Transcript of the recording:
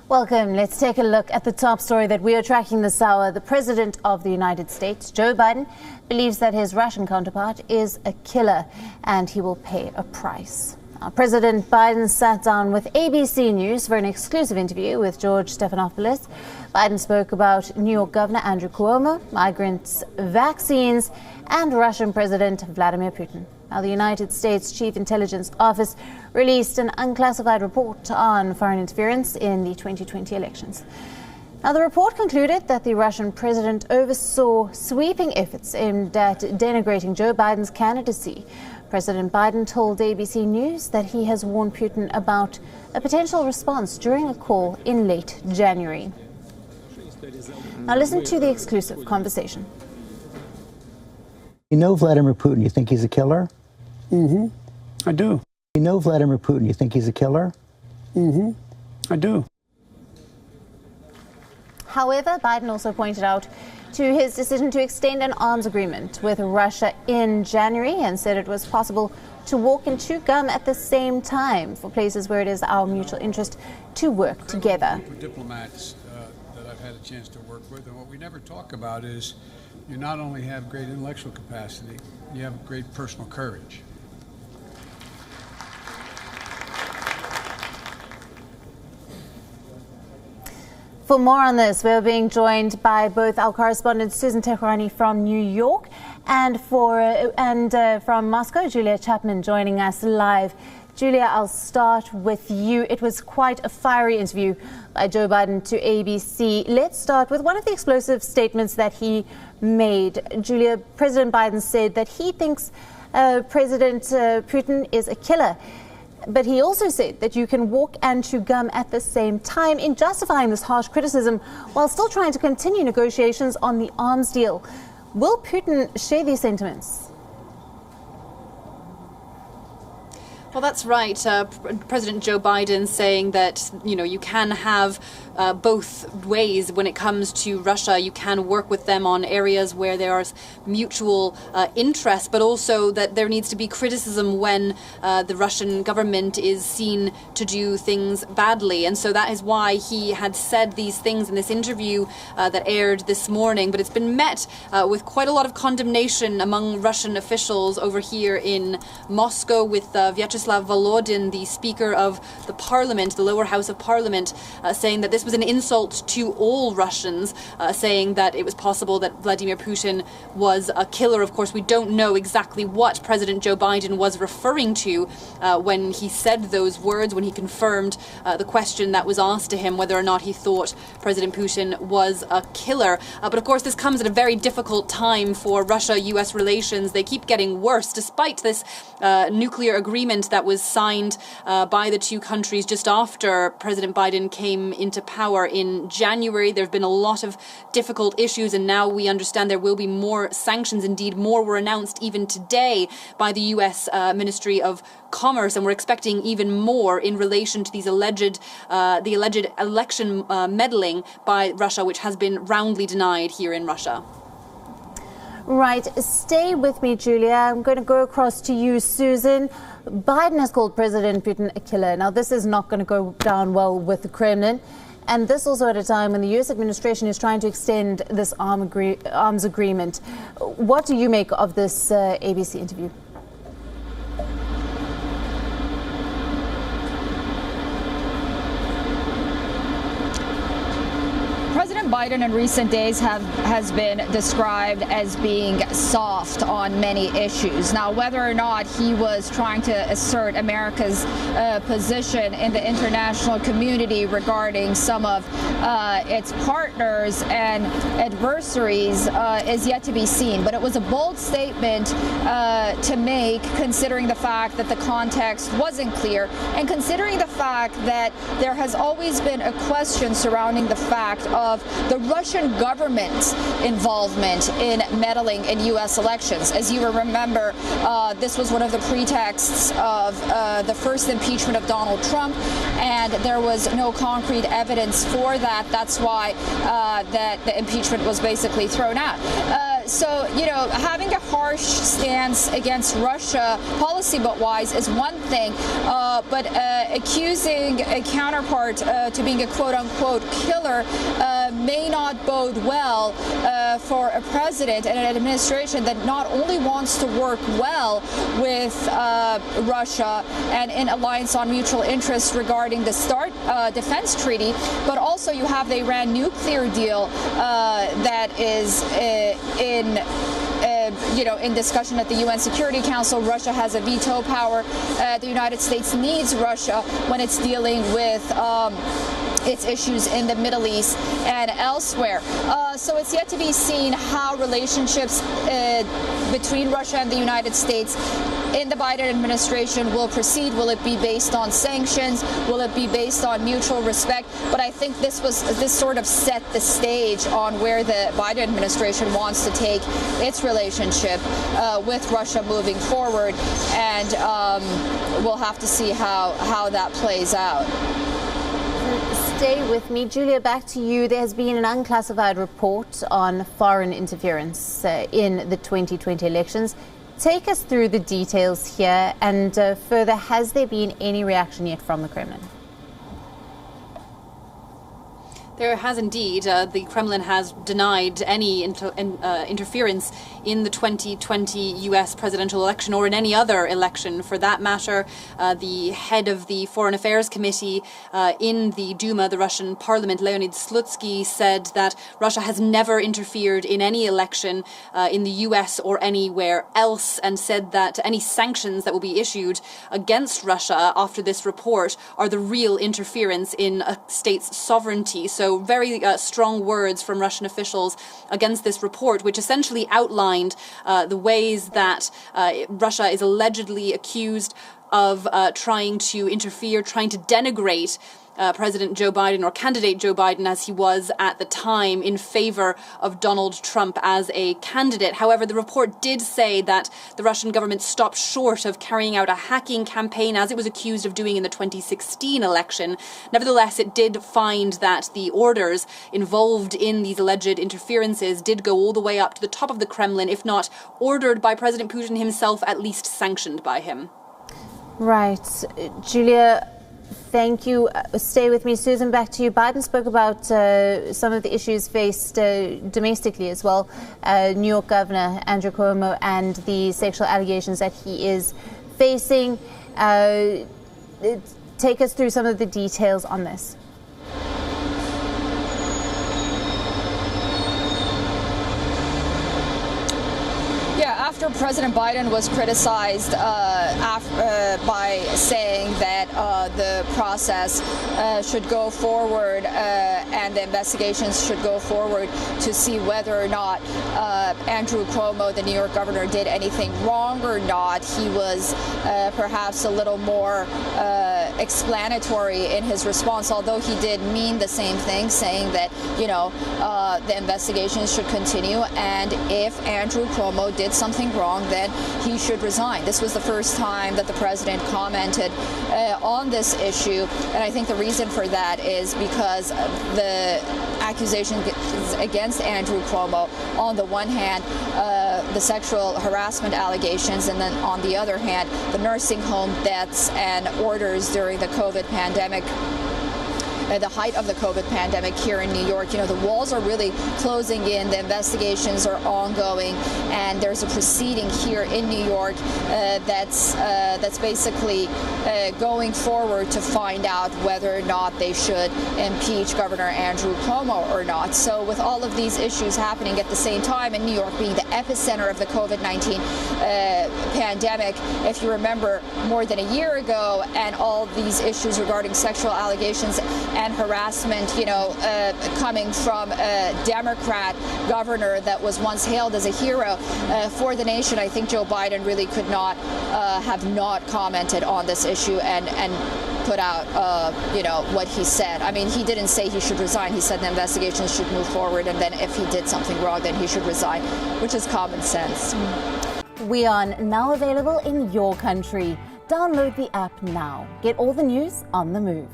Welcome. Let's take a look at the top story that we are tracking this hour. The President of the United States, Joe Biden, believes that his Russian counterpart is a killer and he will pay a price. President Biden sat down with ABC News for an exclusive interview with George Stephanopoulos. Biden spoke about New York Governor Andrew Cuomo, migrants, vaccines, and Russian President Vladimir Putin. Now, the United States Chief Intelligence Office released an unclassified report on foreign interference in the 2020 elections. Now, the report concluded that the Russian president oversaw sweeping efforts aimed at denigrating Joe Biden's candidacy. President Biden told ABC News that he has warned Putin about a potential response during a call in late January. Now, listen to the exclusive conversation. You know Vladimir Putin, you think he's a killer? I do. You know Vladimir Putin, you think he's a killer? I do. However, Biden also pointed out to his decision to extend an arms agreement with Russia in January and said it was possible to walk and chew gum at the same time for places where it is our mutual interest to work together. Diplomats that I've had a chance to work with, and what we never talk about is you not only have great intellectual capacity, you have great personal courage. For more on this, we're being joined by both our correspondent Susan Tehrani from New York and from Moscow, Julia Chapman joining us live. Julia, I'll start with you. It was quite a fiery interview by Joe Biden to ABC. Let's start with one of the explosive statements that he made. Julia, President Biden said that he thinks President Putin is a killer. But he also said that you can walk and chew gum at the same time, in justifying this harsh criticism while still trying to continue negotiations on the arms deal. Will Putin share these sentiments? Well, that's right. President Joe Biden saying that, you can have both ways when it comes to Russia. You can work with them on areas where there is mutual interest, but also that there needs to be criticism when the Russian government is seen to do things badly. And so that is why he had said these things in this interview that aired this morning. But it's been met with quite a lot of condemnation among Russian officials over here in Moscow, with Vyacheslav Volodin, the Speaker of the Parliament, the lower house of Parliament, saying that this was an insult to all Russians, saying that it was possible that Vladimir Putin was a killer. Of course, we don't know exactly what President Joe Biden was referring to when he said those words, when he confirmed the question that was asked to him, whether or not he thought President Putin was a killer. But of course, this comes at a very difficult time for Russia-US relations. They keep getting worse, despite this nuclear agreement that was signed by the two countries just after President Biden came into power in January. There have been a lot of difficult issues, and now we understand there will be more sanctions. Indeed, more were announced even today by the U.S. Ministry of Commerce, and we're expecting even more in relation to these the alleged election meddling by Russia, which has been roundly denied here in Russia. Right. Stay with me, Julia. I'm going to go across to you, Susan. Biden has called President Putin a killer. Now, this is not going to go down well with the Kremlin. And this also at a time when the U.S. administration is trying to extend this arms agreement. What do you make of this ABC interview? President Biden in recent days has been described as being soft on many issues. Now, whether or not he was trying to assert America's position in the international community regarding some of its partners and adversaries is yet to be seen. But it was a bold statement to make, considering the fact that the context wasn't clear, and considering the fact that there has always been a question surrounding the fact of the Russian government's involvement in meddling in U.S. elections. As you will remember, this was one of the pretexts of the first impeachment of Donald Trump, and there was no concrete evidence for that. That's why that the impeachment was basically thrown out. So, having a harsh stance against Russia, policy-wise, is one thing, but accusing a counterpart to being a quote-unquote killer may not bode well for a president and an administration that not only wants to work well with Russia and in alliance on mutual interests regarding the START defense treaty, but also you have the Iran nuclear deal that is in discussion at the UN Security Council. Russia has a veto power. The United States needs Russia when it's dealing with its issues in the Middle East and elsewhere. So it's yet to be seen how relationships between Russia and the United States in the Biden administration will proceed. Will it be based on sanctions? Will it be based on mutual respect? But I think this sort of set the stage on where the Biden administration wants to take its relationship with Russia moving forward, and we'll have to see how that plays out. Stay with me. Julia, back to you. There has been an unclassified report on foreign interference in the 2020 elections. Take us through the details here, and further, has there been any reaction yet from the Kremlin? There has indeed. The Kremlin has denied any interference in the 2020 U.S. presidential election or in any other election for that matter. The head of the Foreign Affairs Committee in the Duma, the Russian parliament, Leonid Slutsky, said that Russia has never interfered in any election in the U.S. or anywhere else, and said that any sanctions that will be issued against Russia after this report are the real interference in a state's sovereignty. So very strong words from Russian officials against this report, which essentially outlined the ways that Russia is allegedly accused of trying to interfere, trying to denigrate President Joe Biden, or candidate Joe Biden as he was at the time, in favor of Donald Trump as a candidate. However, the report did say that the Russian government stopped short of carrying out a hacking campaign as it was accused of doing in the 2016 election. Nevertheless, it did find that the orders involved in these alleged interferences did go all the way up to the top of the Kremlin, if not ordered by President Putin himself, at least sanctioned by him. Right. Julia, thank you. Stay with me. Susan, back to you. Biden spoke about some of the issues faced domestically as well. New York Governor Andrew Cuomo and the sexual allegations that he is facing. Take us through some of the details on this. After President Biden was criticized by saying that the process should go forward and the investigations should go forward to see whether or not Andrew Cuomo, the New York governor, did anything wrong or not, he was perhaps a little more explanatory in his response, although he did mean the same thing, saying that, the investigations should continue, and if Andrew Cuomo did something wrong, then he should resign. This was the first time that the president commented on this issue, and I think the reason for that is because the accusation against Andrew Cuomo, on the one hand, the sexual harassment allegations, and then on the other hand, the nursing home deaths and orders during the COVID pandemic. The height of the COVID pandemic here in New York. The walls are really closing in, the investigations are ongoing, and there's a proceeding here in New York that's basically going forward to find out whether or not they should impeach Governor Andrew Cuomo or not. So with all of these issues happening at the same time, and New York being the epicenter of the COVID-19 pandemic, if you remember, more than a year ago, and all these issues regarding sexual allegations and harassment, coming from a Democrat governor that was once hailed as a hero for the nation, I think Joe Biden really could not have not commented on this issue and put out, what he said. I mean, he didn't say he should resign. He said the investigations should move forward, and then if he did something wrong, then he should resign, which is common sense. WION, now available in your country. Download the app now. Get all the news on the move.